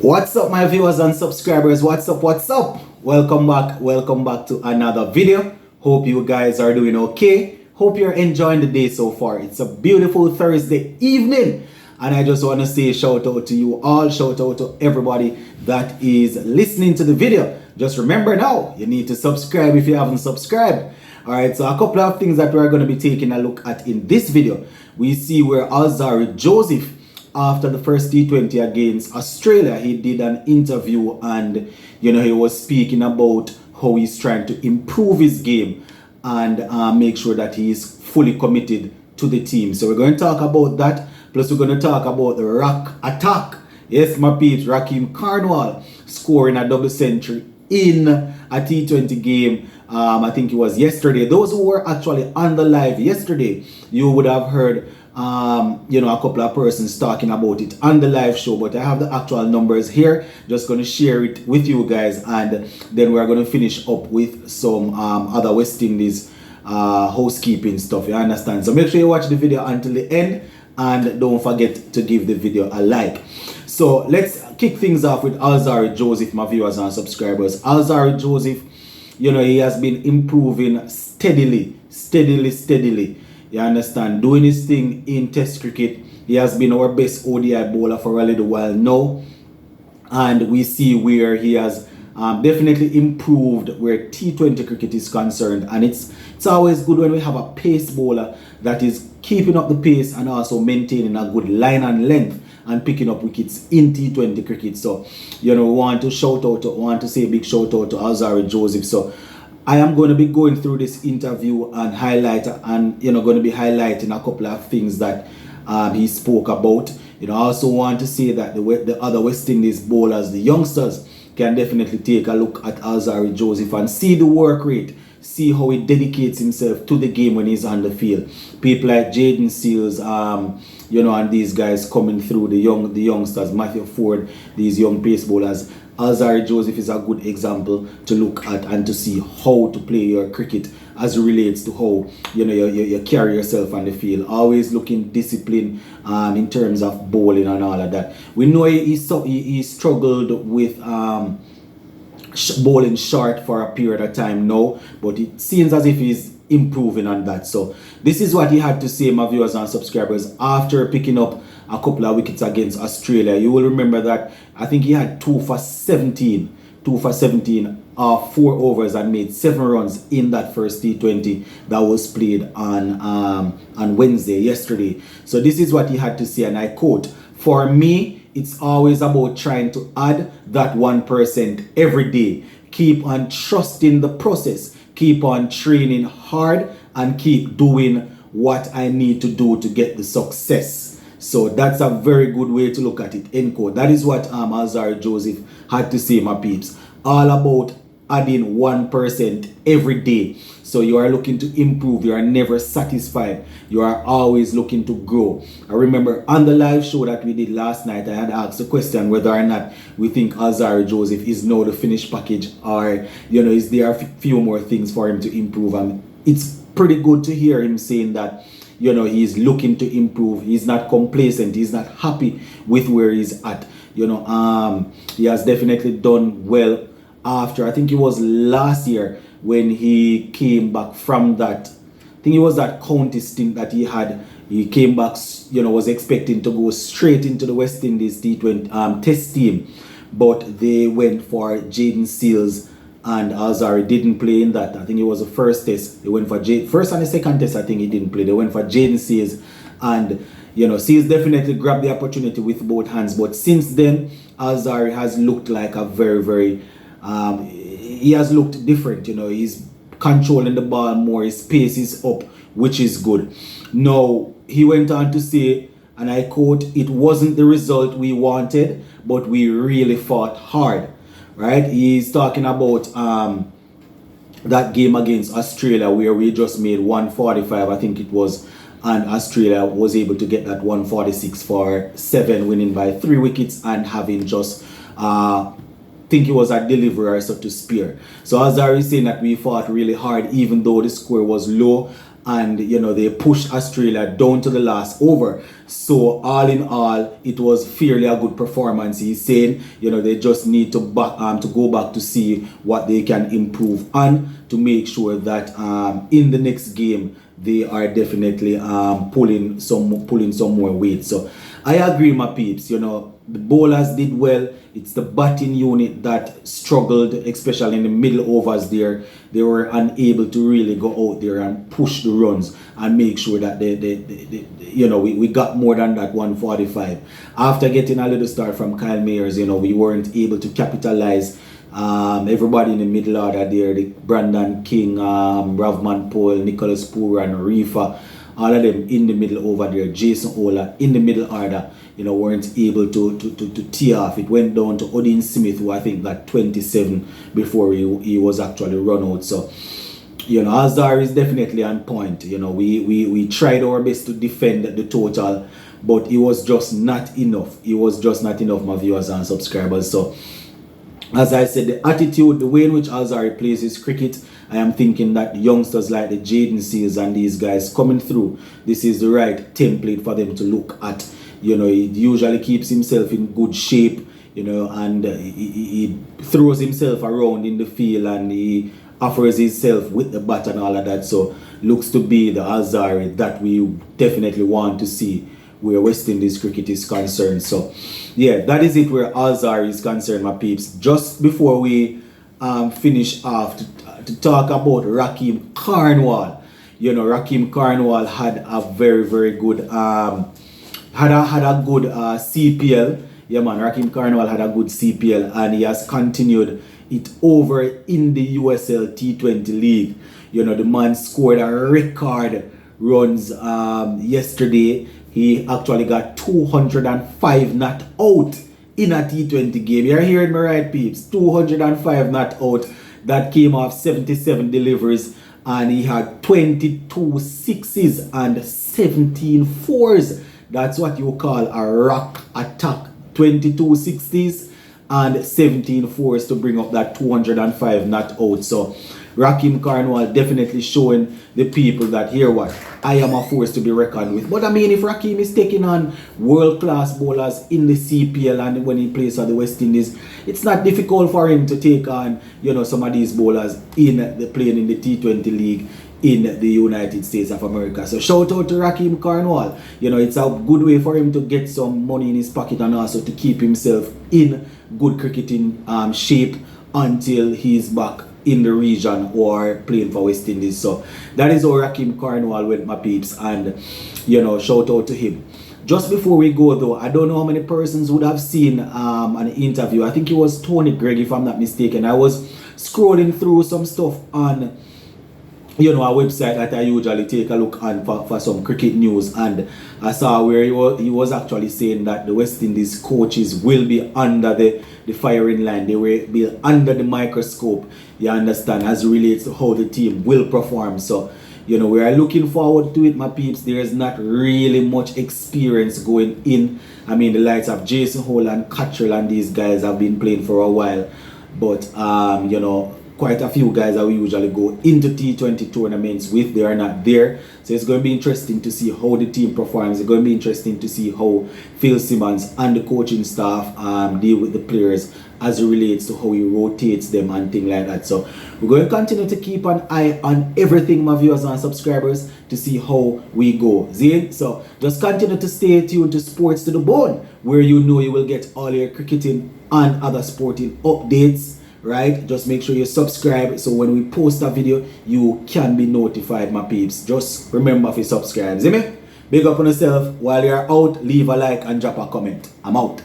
What's up, my viewers and subscribers? What's up? Welcome back to another video. Hope you guys are doing okay. Hope you're enjoying the day so far. It's a beautiful Thursday evening, and I just want to say shout out to you all, shout out to everybody that is listening to the video. Just remember now, you need to subscribe if you haven't subscribed. Alright, so a couple of things that we're going to be taking a look at in this video. We see where Alzarri Joseph, after the first T20 against Australia, he did an interview and he was speaking about how he's trying to improve his game and make sure that he's fully committed to the team. So we're going to talk about that. Plus we're going to talk about the rock attack. Yes, my peeps, Rakim Cornwall scoring a double century in a T20 game. I think it was yesterday. Those who were actually on the live yesterday, you would have heard a couple of persons talking about it on the live show, but I have the actual numbers here. Just going to share it with you guys, and then we're going to finish up with some other West Indies housekeeping stuff. You understand? So make sure you watch the video until the end, and don't forget to give the video a like. So let's kick things off with Alzarri Joseph, my viewers and subscribers. Alzarri Joseph, he has been improving steadily. You understand? Doing his thing in Test cricket. He has been our best ODI bowler for a little while now. And we see where he has definitely improved where T20 cricket is concerned. And it's always good when we have a pace bowler that is keeping up the pace and also maintaining a good line and length and picking up wickets in T20 cricket. So, we want to say a big shout out to Alzarri Joseph. So I am going to be going through this interview and going to be highlighting a couple of things that he spoke about. I also want to say that the other West Indies bowlers, the youngsters, can definitely take a look at Alzarri Joseph and see the work rate, see how he dedicates himself to the game when he's on the field. People like Jaden Seals, and these guys coming through, the youngsters, Matthew Ford, these young pace bowlers. Alzarri Joseph is a good example to look at and to see how to play your cricket as it relates to how you carry yourself on the field. Always looking disciplined in terms of bowling and all of that. We know he struggled with bowling short for a period of time now, but it seems as if he's improving on that. So this is what he had to say, my viewers and subscribers, after picking up a couple of wickets against Australia. You will remember that I think he had 2 for 17 4 overs and made 7 runs in that first T20 that was played on Wednesday, yesterday. So this is what he had to say, and I quote, "For me, it's always about trying to add that 1% every day. Keep on trusting the process, keep on training hard, and keep doing what I need to do to get the success." So that's a very good way to look at it, end quote. That is what Alzarri Joseph had to say, my peeps. All about adding 1% every day. So you are looking to improve. You are never satisfied. You are always looking to grow. I remember on the live show that we did last night, I had asked the question whether or not we think Alzarri Joseph is now the finished package, or is there a few more things for him to improve. And it's pretty good to hear him saying that he's looking to improve. He's not complacent. He's not happy with where he's at. He has definitely done well after, I think it was last year when he came back from that, I think it was that county stint that he had. He came back, was expecting to go straight into the West Indies T20 test team, but they went for Jaden Seals, and Alzarri didn't play in that. I think it was the first test. They went for first and the second test. I think he didn't play. They went for Jaden Seals, and Seals definitely grabbed the opportunity with both hands. But since then, Alzarri has looked like a very he has looked different. He's controlling the ball more. His pace is up, which is good. Now he went on to say, and I quote, "It wasn't the result we wanted, but we really fought hard." Right? He's talking about that game against Australia where we just made 145, I think it was, and Australia was able to get that 146 for 7, winning by 3 wickets and having just think it was a delivery, so to spare. So Alzarri is saying that we fought really hard even though the score was low, and they pushed Australia down to the last over. So all in all, it was fairly a good performance. He's saying they just need to go back to see what they can improve on to make sure that in the next game they are definitely pulling some more weight. So I agree, my peeps. The bowlers did well. It's the batting unit that struggled, especially in the middle overs there. They were unable to really go out there and push the runs and make sure that we got more than that 145. After getting a little start from Kyle Mayers, we weren't able to capitalize. Everybody in the middle order there, the Brandon King, Ravman Paul, Nicholas Poor and Reefa, all of them in the middle over there. Jason Ola in the middle order, weren't able to tee off. It went down to Odin Smith, who I think got 27 before he was actually run out. So Alzarri is definitely on point. We tried our best to defend the total, but it was just not enough. It was just not enough, my viewers and subscribers. So as I said, the attitude, the way in which Alzarri plays his cricket, I am thinking that youngsters like the Jaden Seals and these guys coming through, this is the right template for them to look at. He usually keeps himself in good shape, and he throws himself around in the field and he offers himself with the bat and all of that. So looks to be the Alzarri that we definitely want to see where West Indies cricket is concerned. So yeah, that is it where Alzarri is concerned, my peeps. Just before we finish off to talk about Rakim Cornwall. Rakim Cornwall had a very, very good had a good CPL. Yeah, man, Rakim Cornwall had a good CPL and he has continued it over in the USL T20 League. The man scored a record runs yesterday. He actually got 205 not out in a T20 game. You're hearing me right, peeps? 205 not out. That came off 77 deliveries, and he had 22 sixes and 17 fours. That's what you call a rock attack. 22 60s and 17 fours to bring up that 205 not out. So Rakim Cornwall definitely showing the people that, here what, I am a force to be reckoned with. But I mean, if Rakim is taking on world-class bowlers in the CPL and when he plays for the West Indies, it's not difficult for him to take on, some of these bowlers playing in the T20 League in the United States of America. So shout out to Rakim Cornwall. It's a good way for him to get some money in his pocket and also to keep himself in good cricketing shape until he's back in the region or playing for West Indies. So that is how Rakim Cornwall went, my peeps, and shout out to him. Just before we go though, I don't know how many persons would have seen an interview. I think it was Tony Gregg, if I'm not mistaken. I was scrolling through some stuff on a website that I usually take a look on for some cricket news, and I saw where he was actually saying that the West Indies coaches will be under the firing line. They will be under the microscope, you understand, as it relates to how the team will perform. So we are looking forward to it, my peeps. There's not really much experience going in. I mean, the likes of Jason Hall and Cottrell and these guys have been playing for a while, but quite a few guys that we usually go into T20 tournaments with, they are not there. So it's going to be interesting to see how the team performs. It's going to be interesting to see how Phil Simmons and the coaching staff deal with the players as it relates to how he rotates them and things like that. So we're going to continue to keep an eye on everything, my viewers and subscribers, to see how we go. See? So just continue to stay tuned to Sports to the Bone, where you will get all your cricketing and other sporting updates. Right, just make sure you subscribe so when we post a video you can be notified, my peeps. Just remember to subscribe. See me? Big up on yourself. While you're out, leave a like and drop a comment. I'm out.